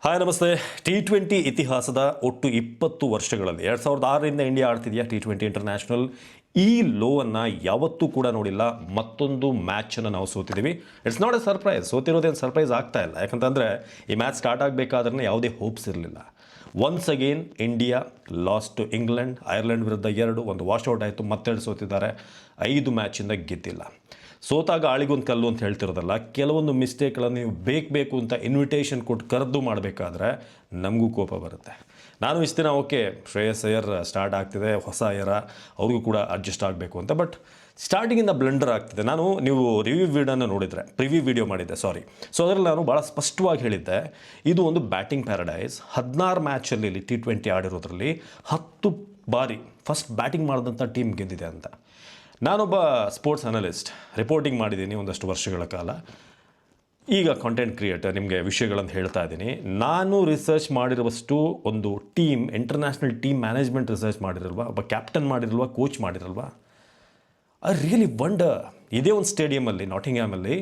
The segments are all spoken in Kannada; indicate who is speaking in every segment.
Speaker 1: ಹಾಯ್ ನಮಸ್ತೆ. T20 ಇತಿಹಾಸದ ಒಟ್ಟು 20 ವರ್ಷಗಳಲ್ಲಿ 2006ರಿಂದ ಇಂಡಿಯಾ ಆಡ್ತಿದೆಯಾ T20 ಇಂಟರ್ನ್ಯಾಷನಲ್. ಈ ಲೋವನ್ನು ಯಾವತ್ತೂ ಕೂಡ ನೋಡಿಲ್ಲ. ಮತ್ತೊಂದು ಮ್ಯಾಚನ್ನು ನಾವು ಸೋತಿದ್ದೀವಿ. It's not a surprise. ಸೋತಿರೋದೇನು ಸರ್ಪ್ರೈಸ್ ಆಗ್ತಾ ಇಲ್ಲ. ಯಾಕಂತಂದರೆ ಈ ಮ್ಯಾಚ್ ಸ್ಟಾರ್ಟ್ ಆಗಬೇಕಾದ್ರೆ ಯಾವುದೇ ಹೋಪ್ಸ್ ಇರಲಿಲ್ಲ. Once again India lost to England. Ireland ವಿರುದ್ಧ 2 ಒಂದು ವಾಶ್ಔಟ್ ಆಯಿತು. ಮತ್ತೆರಡು ಸೋತಿದ್ದಾರೆ. 5 ಮ್ಯಾಚಿಂದ ಗೆದ್ದಿಲ್ಲ. ಸೋತಾಗ ಆಳಿಗೊಂದು ಕಲ್ಲು ಅಂತ ಹೇಳ್ತಿರೋದಲ್ಲ, ಕೆಲವೊಂದು ಮಿಸ್ಟೇಕ್ಗಳನ್ನು ನೀವು ಬೇಕು ಅಂತ ಇನ್ವಿಟೇಷನ್ ಕೊಟ್ಟು ಕರೆದು ಮಾಡಬೇಕಾದ್ರೆ ನಮಗೂ ಕೋಪ ಬರುತ್ತೆ. ನಾನು ಇಷ್ಟು ದಿನ ಓಕೆ, ಶ್ರೇಯಸ್ ಅಯ್ಯರ್ ಸ್ಟಾರ್ಟ್ ಆಗ್ತಿದೆ, ಹೊಸ ಅಯ್ಯರ, ಅವ್ರಿಗೂ ಕೂಡ ಅಡ್ಜಸ್ಟ್ ಆಗಬೇಕು ಅಂತ. ಬಟ್ ಸ್ಟಾರ್ಟಿಂಗಿಂದ ಬ್ಲಂಡರ್ ಆಗ್ತಿದೆ. ನೀವು ರಿವ್ಯೂ ವಿಡಿಯೋನ ನೋಡಿದರೆ, ಪ್ರಿವ್ಯೂ ವಿಡಿಯೋ ಮಾಡಿದ್ದೆ, ಸಾರಿ. ಸೊ ಅದರಲ್ಲಿ ನಾನು ಭಾಳ ಸ್ಪಷ್ಟವಾಗಿ ಹೇಳಿದ್ದೆ, ಇದು ಒಂದು ಬ್ಯಾಟಿಂಗ್ ಪ್ಯಾರಡೈಸ್. 16 ಮ್ಯಾಚಲ್ಲಿ T20 ಆಡಿರೋದ್ರಲ್ಲಿ 10 ಬಾರಿ ಫಸ್ಟ್ ಬ್ಯಾಟಿಂಗ್ ಮಾಡಿದಂಥ ಟೀಮ್ ಗೆದ್ದಿದೆ ಅಂತ. ನಾನೊಬ್ಬ ಸ್ಪೋರ್ಟ್ಸ್ ಅನಲಿಸ್ಟ್, ರಿಪೋರ್ಟಿಂಗ್ ಮಾಡಿದ್ದೀನಿ ಒಂದಷ್ಟು ವರ್ಷಗಳ ಕಾಲ. ಈಗ ಕಾಂಟೆಂಟ್ ಕ್ರಿಯೇಟರ್, ನಿಮಗೆ ವಿಷಯಗಳನ್ನು ಹೇಳ್ತಾ ಇದ್ದೀನಿ. ನಾನು ರಿಸರ್ಚ್ ಮಾಡಿರುವಷ್ಟು ಒಂದು team, international team management research ಮಾಡಿರಲ್ವಾ, ಒಬ್ಬ ಕ್ಯಾಪ್ಟನ್ ಮಾಡಿರಲ್ವಾ, ಕೋಚ್ ಮಾಡಿರಲ್ವಾ. I really wonder. ಇದೇ ಒಂದು ಸ್ಟೇಡಿಯಮಲ್ಲಿ, ನಾಟಿಂಗ್ಹ್ಯಾಮಲ್ಲಿ,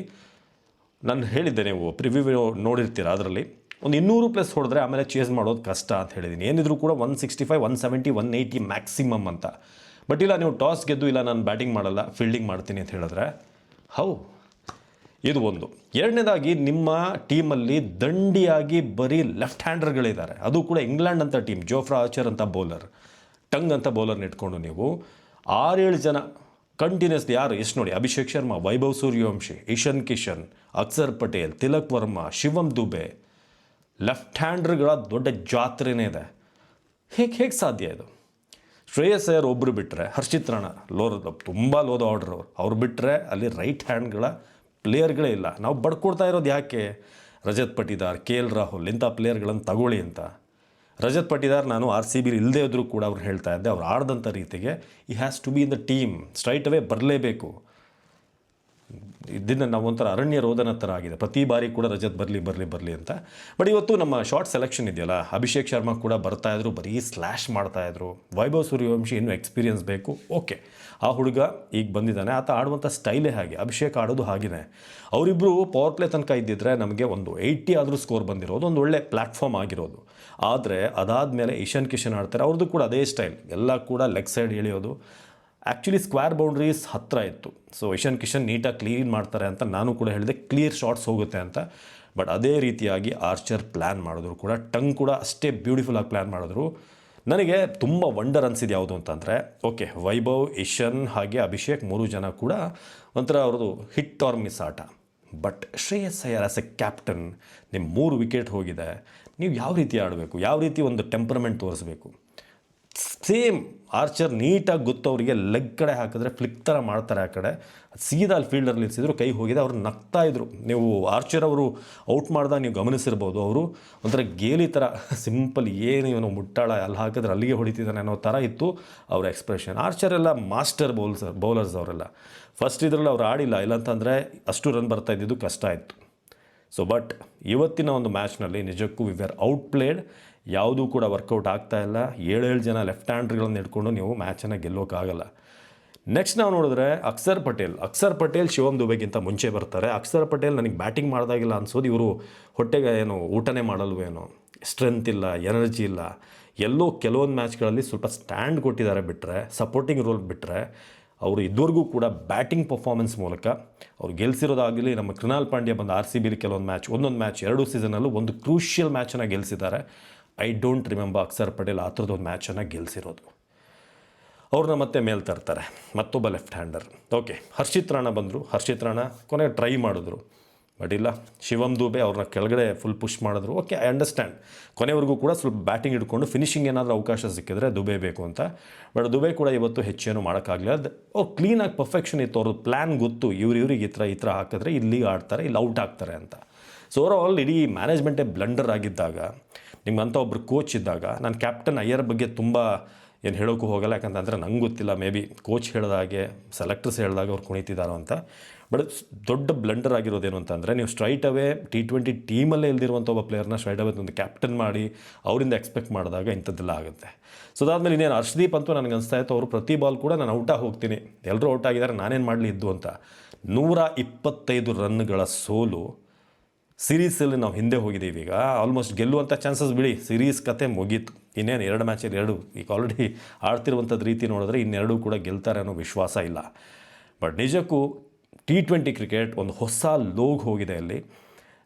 Speaker 1: ನಾನು ಹೇಳಿದ್ದೆ, ನೀವು ಪ್ರಿವ್ಯೂ ನೋಡಿರ್ತೀರ, ಅದರಲ್ಲಿ ಒಂದು 200+ ಹೊಡೆದ್ರೆ ಆಮೇಲೆ ಚೇಸ್ ಮಾಡೋದು ಕಷ್ಟ ಅಂತ ಹೇಳಿದ್ದೀನಿ. ಏನಿದ್ರು ಕೂಡ 165, 170, 180 ಮ್ಯಾಕ್ಸಿಮಮ್ ಅಂತ. ಬಟ್ ಇಲ್ಲ, ನೀವು ಟಾಸ್ ಗೆದ್ದು ಇಲ್ಲ ನಾನು ಬ್ಯಾಟಿಂಗ್ ಮಾಡಲ್ಲ, ಫೀಲ್ಡಿಂಗ್ ಮಾಡ್ತೀನಿ ಅಂತ ಹೇಳಿದ್ರೆ ಹೌ, ಇದು ಒಂದು. ಎರಡನೇದಾಗಿ, ನಿಮ್ಮ ಟೀಮಲ್ಲಿ ದಂಡಿಯಾಗಿ ಬರೀ ಲೆಫ್ಟ್ ಹ್ಯಾಂಡರ್ಗಳಿದ್ದಾರೆ. ಅದು ಕೂಡ ಇಂಗ್ಲೆಂಡ್ ಅಂತ ಟೀಮ್, ಜೋಫ್ರಾ ಆರ್ಚರ್ ಅಂತ ಬೌಲರ್, ಟಂಗ್ ಅಂತ ಬೌಲರ್ನ ಇಟ್ಕೊಂಡು ನೀವು 6-7 ಜನ ಕಂಟಿನ್ಯೂಸ್ಲಿ, ಯಾರು ಎಷ್ಟು ನೋಡಿ, ಅಭಿಷೇಕ್ ಶರ್ಮಾ, ವೈಭವ್ ಸೂರ್ಯವಂಶಿ, ಇಶಾನ್ ಕಿಶನ್, ಅಕ್ಷರ್ ಪಟೇಲ್, ತಿಲಕ್ ವರ್ಮಾ, ಶಿವಮ್ ದುಬೆ, ಲೆಫ್ಟ್ ಹ್ಯಾಂಡರ್ಗಳ ದೊಡ್ಡ ಜಾತ್ರೆನೇ ಇದೆ. ಹೇಗೆ ಸಾಧ್ಯ ಇದು? ಶ್ರೇಯಸ್ ಅಯ್ಯರ್ ಒಬ್ಬರು ಬಿಟ್ಟರೆ, ಹರ್ಷಿತ್ ರಾಣಾ ತುಂಬ ಲೋದ ಆರ್ಡರ್ ಅವ್ರು ಬಿಟ್ಟರೆ ಅಲ್ಲಿ ರೈಟ್ ಹ್ಯಾಂಡ್ಗಳ ಪ್ಲೇಯರ್ಗಳೇ ಇಲ್ಲ. ನಾವು ಬಡ್ಕೊಡ್ತಾ ಇರೋದು ಯಾಕೆ? ರಜತ್ ಪಟಿದಾರ್, KL ರಾಹುಲ್ ಇಂಥ ಪ್ಲೇಯರ್ಗಳನ್ನು ತಗೊಳ್ಳಿ ಅಂತ. ರಜತ್ ಪಟಿದಾರ್ ನಾನು RCB ಇಲ್ಲದೇ ಇದ್ದರೂ ಕೂಡ ಅವ್ರು ಹೇಳ್ತಾ ಇದ್ದೆ, ಅವ್ರು ಆಡ್ದಂಥ ರೀತಿಗೆ ಈ has to be in the team, straight away ಬರಲೇಬೇಕು. ಇದನ್ನು ನಾವು ಒಂಥರ ಅರಣ್ಯ ರೋದನ ಥರ ಆಗಿದೆ. ಪ್ರತಿ ಬಾರಿ ಕೂಡ ರಜತ್ ಬರಲಿ ಅಂತ. ಬಟ್ ಇವತ್ತು ನಮ್ಮ ಶಾರ್ಟ್ ಸೆಲೆಕ್ಷನ್ ಇದೆಯಲ್ಲ, ಅಭಿಷೇಕ್ ಶರ್ಮಾ ಕೂಡ ಬರ್ತಾಯಿದ್ರು, ಬರೀ ಸ್ಲ್ಯಾಶ್ ಮಾಡ್ತಾಯಿದ್ರು. ವೈಭವ್ ಸೂರ್ಯವಂಶಿ ಇನ್ನೂ ಎಕ್ಸ್ಪೀರಿಯನ್ಸ್ ಬೇಕು. ಓಕೆ, ಆ ಹುಡುಗ ಈಗ ಬಂದಿದ್ದಾನೆ, ಆತ ಆಡುವಂಥ ಸ್ಟೈಲೇ ಹಾಗೆ, ಅಭಿಷೇಕ್ ಆಡೋದು ಹಾಗೆಯೇ. ಅವರಿಬ್ಬರು ಪವರ್ ಪ್ಲೇ ತನಕ ಇದ್ದಿದ್ರೆ ನಮಗೆ ಒಂದು 80 ಆದರೂ ಸ್ಕೋರ್ ಬಂದಿರೋದು, ಒಂದು ಒಳ್ಳೆ ಪ್ಲ್ಯಾಟ್ಫಾರ್ಮ್ ಆಗಿರೋದು. ಆದರೆ ಅದಾದಮೇಲೆ ಇಶಾನ್ ಕಿಶನ್ ಆಡ್ತಾರೆ, ಅವ್ರದ್ದು ಕೂಡ ಅದೇ ಸ್ಟೈಲ್, ಎಲ್ಲ ಕೂಡ ಲೆಗ್ ಸೈಡ್ ಎಳೆಯೋದು. ಆ್ಯಕ್ಚುಲಿ ಸ್ಕ್ವೇರ್ ಬೌಂಡ್ರೀಸ್ ಹತ್ತಿರ ಇತ್ತು. ಸೊ ಇಶಾನ್ ಕಿಶನ್ ನೀಟಾಗಿ ಕ್ಲೀನ್ ಮಾಡ್ತಾರೆ ಅಂತ ನಾನು ಕೂಡ ಹೇಳಿದೆ, ಕ್ಲಿಯರ್ ಶಾಟ್ಸ್ ಹೋಗುತ್ತೆ ಅಂತ. ಬಟ್ ಅದೇ ರೀತಿಯಾಗಿ ಆರ್ಚರ್ ಪ್ಲ್ಯಾನ್ ಮಾಡಿದ್ರು ಕೂಡ, ಟಂಗ್ ಕೂಡ ಅಷ್ಟೇ ಬ್ಯೂಟಿಫುಲ್ಲಾಗಿ ಪ್ಲ್ಯಾನ್ ಮಾಡಿದ್ರು. ನನಗೆ ತುಂಬ ವಂಡರ್ ಅನಿಸಿದ್ದು ಯಾವುದು ಅಂತಂದರೆ, ಓಕೆ, ವೈಭವ್, ಇಶಾನ್ ಹಾಗೆ ಅಭಿಷೇಕ್ 3 ಜನ ಕೂಡ ಒಂಥರ ಅವ್ರದ್ದು ಹಿಟ್ ಆರ್ ಮಿಸ್ ಆಟ. But Shreyas Iyer as A captain, ನಿಮ್ಮ 3 ವಿಕೆಟ್ ಹೋಗಿದೆ, ನೀವು ಯಾವ ರೀತಿ ಆಡಬೇಕು, ಯಾವ ರೀತಿ ಒಂದು ಟೆಂಪರ್ಮೆಂಟ್ ತೋರಿಸ್ಬೇಕು. ಸೇಮ್ ಆರ್ಚರ್ ನೀಟಾಗಿ ಗೊತ್ತು ಅವರಿಗೆ, ಲೆಗ್ ಕಡೆ ಹಾಕಿದ್ರೆ ಫ್ಲಿಕ್ ಥರ ಮಾಡ್ತಾರೆ ಆ ಕಡೆ, ಸೀದಾ ಅಲ್ಲಿ ಫೀಲ್ಡಲ್ಲಿ ನಿಲ್ಲಿಸಿದ್ರು, ಕೈ ಹೋಗಿದೆ, ಅವ್ರು ನಗ್ತಾ ಇದ್ರು. ನೀವು ಆರ್ಚರ್ ಅವರು ಔಟ್ ಮಾಡಿದಾಗ ನೀವು ಗಮನಿಸಿರ್ಬೋದು, ಅವರು ಒಂಥರ ಗೇಲಿ ಥರ ಸಿಂಪಲ್, ಏನು ಇವನು ಮುಟ್ಟಾಳ, ಅಲ್ಲಿ ಹಾಕಿದ್ರೆ ಅಲ್ಲಿಗೆ ಹೊಡಿತಿದ್ದಾನೆ ಅನ್ನೋ ಥರ ಇತ್ತು ಅವರ ಎಕ್ಸ್ಪ್ರೆಷನ್. ಆರ್ಚರ್ ಎಲ್ಲ ಮಾಸ್ಟರ್ ಬೌಲರ್ಸ್ ಅವರೆಲ್ಲ. ಫಸ್ಟ್ ಇದರಲ್ಲಿ ಅವ್ರು ಆಡಿಲ್ಲ, ಇಲ್ಲಾಂತಂದರೆ ಅಷ್ಟು ರನ್ ಬರ್ತಾ ಇದ್ದಿದ್ದು ಕಷ್ಟ ಇತ್ತು. ಸೊ ಬಟ್ ಇವತ್ತಿನ ಒಂದು ಮ್ಯಾಚ್ನಲ್ಲಿ ನಿಜಕ್ಕೂ ವಿ ಆರ್ ಔಟ್ ಪ್ಲೇಡ್. ಯಾವುದೂ ಕೂಡ ವರ್ಕೌಟ್ ಆಗ್ತಾ ಇಲ್ಲ. 7 ಜನ ಲೆಫ್ಟ್ ಹ್ಯಾಂಡ್ರ್ಗಳನ್ನು ಇಟ್ಕೊಂಡು ನೀವು ಮ್ಯಾಚನ್ನು ಗೆಲ್ಲೋಕ್ಕಾಗಲ್ಲ. ನೆಕ್ಸ್ಟ್ ನಾವು ನೋಡಿದ್ರೆ ಅಕ್ಷರ್ ಪಟೇಲ್ ಶಿವಮ್ ದುಬೆಗಿಂತ ಮುಂಚೆ ಬರ್ತಾರೆ. ಅಕ್ಷರ್ ಪಟೇಲ್ ನನಗೆ ಬ್ಯಾಟಿಂಗ್ ಮಾಡಿದಾಗಿಲ್ಲ ಅನ್ಸೋದು, ಇವರು ಹೊಟ್ಟೆಗೆ ಏನು ಊಟನೇ ಮಾಡಲ್ವೇನೋ, ಸ್ಟ್ರೆಂತ್ ಇಲ್ಲ, ಎನರ್ಜಿ ಇಲ್ಲ. ಎಲ್ಲೋ ಕೆಲವೊಂದು ಮ್ಯಾಚ್ಗಳಲ್ಲಿ ಸ್ವಲ್ಪ ಸ್ಟ್ಯಾಂಡ್ ಕೊಟ್ಟಿದ್ದಾರೆ, ಬಿಟ್ಟರೆ ಸಪೋರ್ಟಿಂಗ್ ರೋಲ್ ಬಿಟ್ಟರೆ ಅವರು ಇದುವರೆಗೂ ಕೂಡ ಬ್ಯಾಟಿಂಗ್ ಪರ್ಫಾರ್ಮೆನ್ಸ್ ಮೂಲಕ ಅವ್ರು ಗೆಲ್ಲಿಸಿರೋದಾಗಲಿ. ನಮ್ಮ ಕೃಣಾಲ್ ಪಾಂಡ್ಯ ಬಂದು RCBಲಿ ಕೆಲವೊಂದು ಮ್ಯಾಚ್, ಒಂದೊಂದು ಮ್ಯಾಚ್ 2 ಸೀಸನಲ್ಲೂ ಒಂದು ಕ್ರೂಷಿಯಲ್ ಮ್ಯಾಚನ್ನು ಗೆಲ್ಲಿಸಿದ್ದಾರೆ. I don't remember Akshar Patel ಆ ಥರದೊಂದು ಮ್ಯಾಚನ್ನು ಗೆಲ್ಲಿಸಿರೋದು. ಅವ್ರನ್ನ ಮತ್ತೆ ಮೇಲೆ ತರ್ತಾರೆ, ಮತ್ತೊಬ್ಬ left hander. Okay, Harshit Rana ಬಂದರು. ಹರ್ಷಿತ್ ರಾಣಾ ಕೊನೆಗೆ ಟ್ರೈ ಮಾಡಿದ್ರು, ಬಟ್ ಇಲ್ಲ. ಶಿವಮ್ ದುಬೆ ಅವ್ರನ್ನ ಕೆಳಗಡೆ ಫುಲ್ ಪುಷ್ ಮಾಡಿದ್ರು. Okay, I understand. ಕೊನೆವರೆಗೂ ಕೂಡ ಸ್ವಲ್ಪ ಬ್ಯಾಟಿಂಗ್ ಹಿಡ್ಕೊಂಡು ಫಿನಿಷಿಂಗ್ ಏನಾದರೂ ಅವಕಾಶ ಸಿಕ್ಕಿದ್ರೆ ದುಬೆ ಬೇಕು ಅಂತ. ಬಟ್ ದುಬೆ ಕೂಡ ಇವತ್ತು ಹೆಚ್ಚೇನು ಮಾಡೋಕ್ಕಾಗಲಿಲ್ಲ. ಅದು ಕ್ಲೀನಾಗಿ ಪರ್ಫೆಕ್ಷನ್ ಇತ್ತು, ಅವ್ರದ್ದು ಪ್ಲ್ಯಾನ್ ಗೊತ್ತು, ಇವ್ರಿಗೆ ಈ ಥರ ಹಾಕಿದ್ರೆ ಇಲ್ಲಿ ಆಡ್ತಾರೆ, ಇಲ್ಲಿ ಔಟ್ ಆಗ್ತಾರೆ ಅಂತ. ಸೊ ಓವರಾಲ್ ಇಡೀ ಮ್ಯಾನೇಜ್ಮೆಂಟೇ ಬ್ಲಂಡರ್ ಆಗಿದ್ದಾಗ, ನಿಮ್ಮಂಥ ಒಬ್ಬರು ಕೋಚ್ ಇದ್ದಾಗ, ನಾನು ಕ್ಯಾಪ್ಟನ್ ಅಯ್ಯರ್ ಬಗ್ಗೆ ತುಂಬ ಏನು ಹೇಳೋಕ್ಕೂ ಹೋಗಲ್ಲ, ಯಾಕಂತಂದರೆ ನಂಗೆ ಗೊತ್ತಿಲ್ಲ, ಮೇ ಬಿ ಕೋಚ್ ಹೇಳಿದಾಗೆ, ಸೆಲೆಕ್ಟರ್ಸ್ ಹೇಳಿದಾಗ ಅವ್ರು ಕುಣಿತಿದ್ದಾರೋ ಅಂತ. ಬಟ್ ದೊಡ್ಡ ಬ್ಲಂಡರ್ ಆಗಿರೋದೇನು ಅಂತಂದರೆ, ನೀವು ಸ್ಟ್ರೈಟ್ ಅವೇ T20 ಟೀಮಲ್ಲೇ ಇಲ್ದಿರುವಂಥ ಒಬ್ಬ ಪ್ಲೇಯರ್ನ ಸ್ಟ್ರೈಟ್ ಅವೇ ಒಂದು ಕ್ಯಾಪ್ಟನ್ ಮಾಡಿ ಅವರಿಂದ ಎಕ್ಸ್ಪೆಕ್ಟ್ ಮಾಡಿದಾಗ ಇಂಥದ್ದೆಲ್ಲ ಆಗುತ್ತೆ. ಸೊ ಅದಾದಮೇಲೆ ಇನ್ನೇನು ಹರ್ಷದೀಪ್ ಅಂತೂ ನನಗೆ ಅನಿಸ್ತಾ ಇತ್ತು, ಅವರು ಪ್ರತಿ ಬಾಲ್ ಕೂಡ ನಾನು ಔಟಾಗಿ ಹೋಗ್ತೀನಿ, ಎಲ್ಲರೂ ಔಟ್ ಆಗಿದ್ದಾರೆ, ನಾನೇನು ಮಾಡಲಿ ಇದ್ದು ಅಂತ. 125 ರನ್ಗಳ ಸೋಲು ಸೀರೀಸಲ್ಲಿ ನಾವು ಹಿಂದೆ ಹೋಗಿದ್ದೀವಿ. ಈಗ ಆಲ್ಮೋಸ್ಟ್ ಗೆಲ್ಲುವಂಥ ಚಾನ್ಸಸ್ ಬಿಡಿ, ಸೀರೀಸ್ ಕತೆ ಮುಗೀತು. ಇನ್ನೇನು 2 ಮ್ಯಾಚಲ್ಲಿ 2 ಈಗ ಆಲ್ರೆಡಿ ಆಡ್ತಿರುವಂಥದ್ದು ರೀತಿ ನೋಡಿದ್ರೆ ಇನ್ನೆರಡೂ ಕೂಡ ಗೆಲ್ತಾರೆ ಅನ್ನೋ ವಿಶ್ವಾಸ ಇಲ್ಲ. ಬಟ್ ನಿಜಕ್ಕೂ T20 ಕ್ರಿಕೆಟ್ ಒಂದು ಹೊಸ ಲೋಗ್ ಹೋಗಿದೆ ಅಲ್ಲಿ.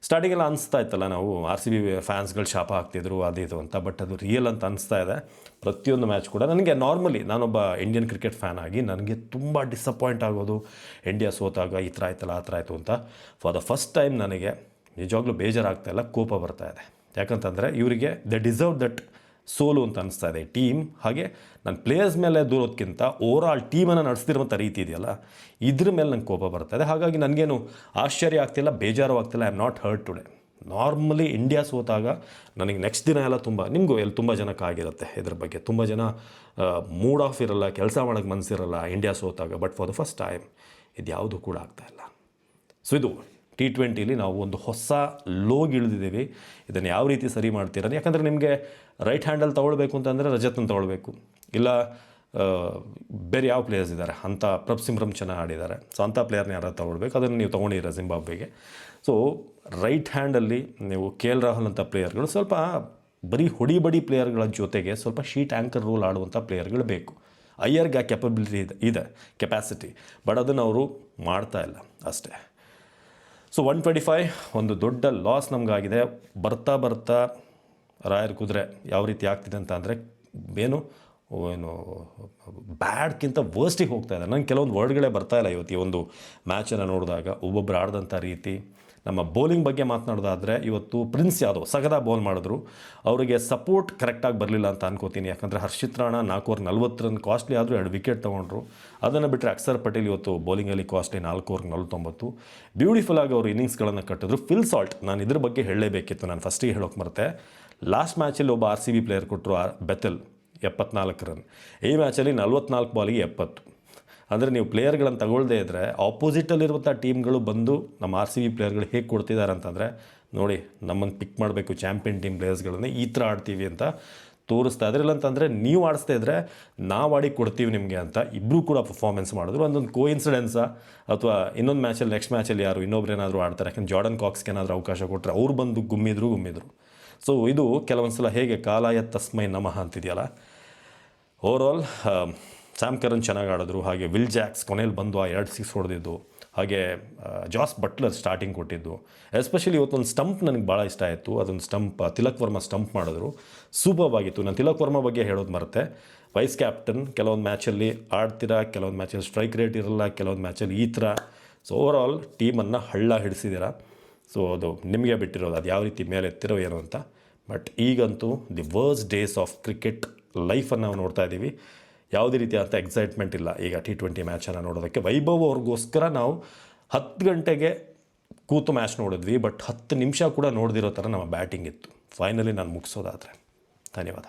Speaker 1: ಸ್ಟಾರ್ಟಿಂಗೆಲ್ಲ ಅನಿಸ್ತಾ ಇತ್ತಲ್ಲ, ನಾವು RCB ಫ್ಯಾನ್ಸ್ಗಳು ಶಾಪ ಹಾಕ್ತಿದ್ರು ಅದು ಇದು ಅಂತ, ಬಟ್ ಅದು ರಿಯಲ್ ಅಂತ ಅನಿಸ್ತಾ ಇದೆ. ಪ್ರತಿಯೊಂದು ಮ್ಯಾಚ್ ಕೂಡ ನನಗೆ ನಾರ್ಮಲಿ ನಾನೊಬ್ಬ ಇಂಡಿಯನ್ ಕ್ರಿಕೆಟ್ ಫ್ಯಾನ್ ಆಗಿ ನನಗೆ ತುಂಬ ಡಿಸಪಾಯಿಂಟ್ ಆಗೋದು, ಇಂಡಿಯಾ ಸೋತಾಗ ಈ ಥರ ಆಯ್ತಲ್ಲ ಆ ಥರ ಆಯಿತು ಅಂತ. ಫಾರ್ ದ ಫಸ್ಟ್ ಟೈಮ್ ನನಗೆ ನಿಜವಾಗ್ಲೂ ಬೇಜಾರಾಗ್ತಾ ಇಲ್ಲ, ಕೋಪ ಬರ್ತಾ ಇದೆ. ಯಾಕಂತಂದರೆ ಇವರಿಗೆ ದೆ ಡಿಸರ್ವ್ ದಟ್ ಸೋಲು ಅಂತ ಅನಿಸ್ತಾ ಇದೆ ಟೀಮ್. ಹಾಗೆ ನನ್ನ ಪ್ಲೇಯರ್ಸ್ ಮೇಲೆ ದೂರೋದಕ್ಕಿಂತ ಓವರಾಲ್ ಟೀಮನ್ನು ನಡೆಸ್ತಿರುವಂಥ ರೀತಿ ಇದೆಯಲ್ಲ, ಇದ್ರ ಮೇಲೆ ನಂಗೆ ಕೋಪ ಬರ್ತಾಯಿದೆ. ಹಾಗಾಗಿ ನನಗೇನು ಆಶ್ಚರ್ಯ ಆಗ್ತಿಲ್ಲ, ಬೇಜಾರು ಆಗ್ತಿಲ್ಲ. I am not hurt today. Normally India ಸೋತಾಗ ನನಗೆ ನೆಕ್ಸ್ಟ್ ದಿನ ಎಲ್ಲ ನಿಮಗೂ ತುಂಬ ಜನಕ್ಕೆ ಆಗಿರುತ್ತೆ ಇದ್ರ ಬಗ್ಗೆ. ತುಂಬ ಜನ ಮೂಡ್ ಆಫ್ ಇರಲ್ಲ, ಕೆಲಸ ಮಾಡೋಕ್ಕೆ ಮನಸ್ಸಿರಲ್ಲ ಇಂಡಿಯಾ ಸೋತಾಗ. But for the first time ಇದು ಯಾವುದೂ ಕೂಡ ಆಗ್ತಾಯಿಲ್ಲ. ಸೊ ಇದು T20ಲಿ ನಾವು ಒಂದು ಹೊಸ ಲೋಗ್ ಇಳಿದಿದ್ದೀವಿ. ಇದನ್ನು ಯಾವ ರೀತಿ ಸರಿ ಮಾಡ್ತೀರ? ಯಾಕಂದರೆ ನಿಮಗೆ ರೈಟ್ ಹ್ಯಾಂಡಲ್ಲಿ ತೊಗೊಳ್ಬೇಕು ಅಂತಂದರೆ ರಜತ್ನ ತೊಗೊಳ್ಬೇಕು, ಇಲ್ಲ ಬೇರೆ ಯಾವ ಪ್ಲೇಯರ್ಸ್ ಇದ್ದಾರೆ ಅಂಥ ಪ್ರಭ್ಸಿಮ್ರಮ್ ಚೆನ್ನಾಗಿ ಆಡಿದ್ದಾರೆ. ಸೊ ಅಂಥ ಪ್ಲೇಯರ್ನ ಯಾರು ತೊಗೊಳ್ಬೇಕು, ಅದನ್ನು ನೀವು ತೊಗೊಂಡಿದ್ದೀರ ಜಿಂಬಾಬ್ವೆಗೆ. ಸೊ ರೈಟ್ ಹ್ಯಾಂಡಲ್ಲಿ ನೀವು KL ರಾಹುಲ್ ಅಂಥ ಪ್ಲೇಯರ್ಗಳು ಸ್ವಲ್ಪ ಬರೀ ಹೊಡಿಬಡಿ ಪ್ಲೇಯರ್ಗಳ ಜೊತೆಗೆ ಸ್ವಲ್ಪ ಶೀಟ್ ಆ್ಯಂಕರ್ ರೋಲ್ ಆಡುವಂಥ ಪ್ಲೇಯರ್ಗಳು ಬೇಕು. ಅಯ್ಯರ್ಗೆ ಆ ಕೆಪಬಿಲಿಟಿ ಇದೆ ಕೆಪಾಸಿಟಿ, ಬಟ್ ಅದನ್ನು ಅವರು ಮಾಡ್ತಾ ಇಲ್ಲ ಅಷ್ಟೇ. ಸೊ 125 ಒಂದು ದೊಡ್ಡ ಲಾಸ್ ನಮಗಾಗಿದೆ. ಬರ್ತಾ ಬರ್ತಾ ರಾಯರ್ ಕುದುರೆ ಯಾವ ರೀತಿ ಆಗ್ತಿದೆ ಅಂತ ಅಂದರೆ ಏನು ಬ್ಯಾಡ್ಗಿಂತ ವರ್ಸ್ಟಿಗೆ ಹೋಗ್ತಾ ಇದೆ. ನಂಗೆ ಕೆಲವೊಂದು ವರ್ಡ್ಗಳೇ ಬರ್ತಾಯಿಲ್ಲ ಇವತ್ತು ಈ ಒಂದು ಮ್ಯಾಚನ್ನು ನೋಡಿದಾಗ. ಒಬ್ಬೊಬ್ಬರು ಆಡಿದಂಥ ರೀತಿ. ನಮ್ಮ ಬೌಲಿಂಗ್ ಬಗ್ಗೆ ಮಾತನಾಡೋದಾದರೆ ಇವತ್ತು ಪ್ರಿನ್ಸ್ ಯಾದವ್ ಸಗದ ಬೌಲ್ ಮಾಡಿದ್ರು, ಅವರಿಗೆ ಸಪೋರ್ಟ್ ಕರೆಕ್ಟಾಗಿ ಬರಲಿಲ್ಲ ಅಂತ ಅನ್ಕೋತೀನಿ. ಯಾಕಂದರೆ Harshit Rana 4 over 40 run costly ಆದರೂ 2 ವಿಕೆಟ್ ತೊಗೊಂಡ್ರು. ಅದನ್ನು ಬಿಟ್ಟರೆ ಅಕ್ಷರ್ ಪಟೇಲ್ ಇವತ್ತು ಬೌಲಿಂಗಲ್ಲಿ ಕಾಸ್ಟ್ಲಿ 4 ಓವರ್ 49. ಬ್ಯೂಟಿಫುಲ್ ಆಗಿ ಅವರು ಇನ್ನಿಂಗ್ಸ್ಗಳನ್ನು ಕಟ್ಟಿದ್ರು. ಫಿಲ್ ಸಾಲ್ಟ್, ನಾನು ಇದ್ರ ಬಗ್ಗೆ ಹೇಳಲೇಬೇಕಿತ್ತು, ನಾನು ಫಸ್ಟಿಗೆ ಹೇಳೋಕೆ ಮರೆತೆ. ಲಾಸ್ಟ್ ಮ್ಯಾಚಲ್ಲಿ ಒಬ್ಬ RCB ಪ್ಲೇಯರ್ ಕೊಟ್ಟರು, ಬೆಥೆಲ್ 74 ರನ್. ಈ ಮ್ಯಾಚಲ್ಲಿ 44 ಬಾಲಿಗೆ 70. ಅಂದರೆ ನೀವು ಪ್ಲೇಯರ್ಗಳನ್ನು ತಗೊಳ್ಳದೇ ಇದ್ದರೆ ಆಪೋಸಿಟಲ್ಲಿರುವಂಥ ಟೀಮ್ಗಳು ಬಂದು ನಮ್ಮ RCB ಪ್ಲೇಯರ್ಗಳು ಹೇಗೆ ಕೊಡ್ತಿದ್ದಾರೆ ಅಂತಂದರೆ, ನೋಡಿ ನಮ್ಮನ್ನು ಪಿಕ್ ಮಾಡಬೇಕು ಚಾಂಪಿಯನ್ ಟೀಮ್ ಪ್ಲೇಯರ್ಸ್ಗಳನ್ನೇ ಈ ಥರ ಆಡ್ತೀವಿ ಅಂತ ತೋರಿಸ್ತಾ ಇದ್ರೆ. ಇಲ್ಲ ಅಂತಂದರೆ ನೀವು ಆಡಿಸ್ತಾ ಇದ್ದರೆ ನಾವು ಆಡಿ ಕೊಡ್ತೀವಿ ನಿಮಗೆ ಅಂತ ಇಬ್ಬರು ಕೂಡ ಪರ್ಫಾರ್ಮೆನ್ಸ್ ಮಾಡಿದ್ರು. ಒಂದೊಂದು ಕೋಇನ್ಸಿಡೆನ್ಸಾ ಅಥವಾ ಇನ್ನೊಂದು ಮ್ಯಾಚಲ್ಲಿ ನೆಕ್ಸ್ಟ್ ಮ್ಯಾಚಲ್ಲಿ ಯಾರು ಇನ್ನೊಬ್ರು ಏನಾದರೂ ಆಡ್ತಾರೆ, ಯಾಕಂದ್ರೆ ಜಾರ್ಡನ್ ಕಾಕ್ಸ್ಗೆ ಏನಾದರೂ ಅವಕಾಶ ಕೊಟ್ಟರೆ ಅವ್ರು ಬಂದು ಗುಮ್ಮಿದ್ರು. ಸೊ ಇದು ಕೆಲವೊಂದು ಸಲ ಹೇಗೆ ಕಾಲಾಯ ತಸ್ಮೈ ನಮಃ ಅಂತಿದೆಯಲ್ಲ. ಓವರಾಲ್ ಸ್ಯಾಮ್ ಕರನ್ ಚೆನ್ನಾಗಿ ಆಡಿದ್ರು. ಹಾಗೆ ವಿಲ್ ಜಾಕ್ಸ್ ಕೊನೆಯಲ್ಲಿ ಬಂದು ಆ 2 6 ಹೊಡೆದಿದ್ದು. ಹಾಗೆ ಜಾಸ್ ಬಟ್ಲರ್ ಸ್ಟಾರ್ಟಿಂಗ್ ಕೊಟ್ಟಿದ್ದು. ಎಸ್ಪೆಷಲಿ ಇವತ್ತೊಂದು ಸ್ಟಂಪ್ ನನಗೆ ಭಾಳ ಇಷ್ಟ ಆಯಿತು. ಅದೊಂದು ಸ್ಟಂಪ್ ತಿಲಕ್ ವರ್ಮಾ ಸ್ಟಂಪ್ ಮಾಡಿದ್ರು, ಸೂಪರ್ ಆಗಿತ್ತು. ನಾನು ತಿಲಕ್ ವರ್ಮಾ ಬಗ್ಗೆ ಹೇಳೋದು ಮರೆತೆ. ವೈಸ್ ಕ್ಯಾಪ್ಟನ್, ಕೆಲವೊಂದು ಮ್ಯಾಚಲ್ಲಿ ಆಡ್ತೀರಾ, ಕೆಲವೊಂದು ಮ್ಯಾಚಲ್ಲಿ ಸ್ಟ್ರೈಕ್ ರೇಟ್ ಇರಲ್ಲ, ಕೆಲವೊಂದು ಮ್ಯಾಚಲ್ಲಿ ಈ ಥರ. ಸೊ ಓವರಾಲ್ ಟೀಮನ್ನು ಹಳ್ಳ ಹಿಡಿಸಿದ್ದೀರಾ. ಸೊ ಅದು ನಿಮಗೆ ಬಿಟ್ಟಿರೋದು, ಅದು ಯಾವ ರೀತಿ ಮೇಲೆ ಎತ್ತಿರೋ ಏನೋ ಅಂತ. ಬಟ್ ಈಗಂತೂ the worst days of cricket ಲೈಫನ್ನು ನಾವು ನೋಡ್ತಾ ಇದ್ದೀವಿ. ಯಾವುದೇ ರೀತಿಯಾದಂಥ ಎಕ್ಸೈಟ್ಮೆಂಟ್ ಇಲ್ಲ ಈಗ T20 ಮ್ಯಾಚನ್ನು ನೋಡೋದಕ್ಕೆ. ವೈಭವ್ ಅವ್ರಿಗೋಸ್ಕರ ನಾವು 10 ಗಂಟೆಗೆ ಕೂತು ಮ್ಯಾಚ್ ನೋಡಿದ್ವಿ, ಬಟ್ 10 ನಿಮಿಷ ಕೂಡ ನೋಡ್ದಿರೋ ಥರ ನಮ್ಮ ಬ್ಯಾಟಿಂಗ್ ಇತ್ತು. ಫೈನಲಿ ನಾನು ಮುಗಿಸೋದಾದರೆ ಧನ್ಯವಾದ.